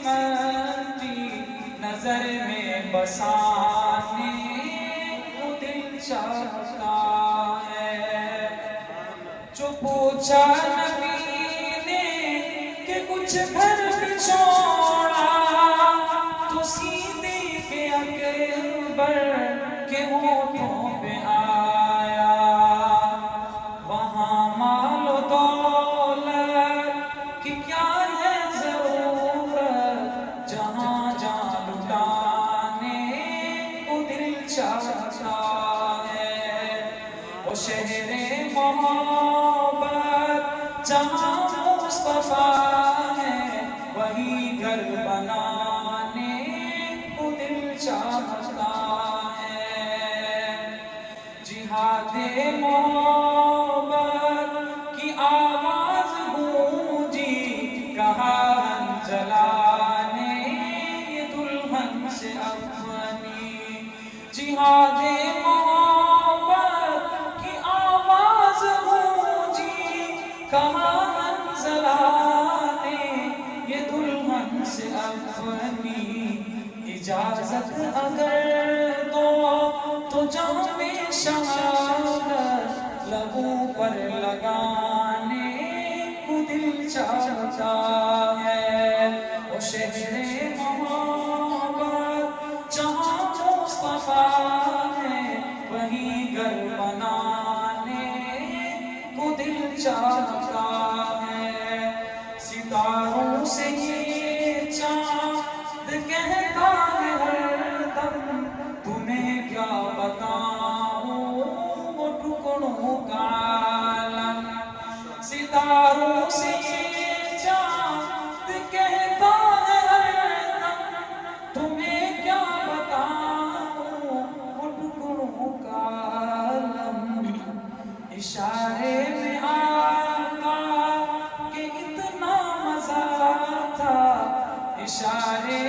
سمتی نظر میں بسانے کو دل چاہتا ہے۔ جو پوچھا نبی نے کہ کچھ گھر بھی چھوڑا، تو صدیق اکبر کے ہونٹوں پہ آیا، وہاں مال و دولت کی کیا ہے ضرورت، جہاں جان لٹانے کو دل چاہتا ہے۔ وہ شہر محبت جہاں مصطفیٰ ہے، وہی گھر بنانے کو دل چاہتا ہے۔ جہاد محبت کی آواز گونجی، کہا جلانے یہ دلہن سے اپنی۔ جہاد محبت کی آواز گونجی، کہا جلانے یہ دلہن سے اپنی۔ اجازت اگر دو تو جام شہادت لبوں پر لگانے کو دل چاہتا ہے۔ وہ شہر محبت جہاں مصطفیٰ ہے، وہی گھر بنانے کو دل چاہتا ہے۔ ستاروں سے یہ چاند کہتا ہے ہر دم، تمہیں کیا بتاؤں وہ ٹکڑوں کا عالم۔ ستاروں سے یہ چاند کہتا ہے ہر دم، تمہیں کیا بتاؤں وہ ٹکڑوں کا عالم۔ اشارے میں آقا کہ اتنا مزہ تھا، اشارے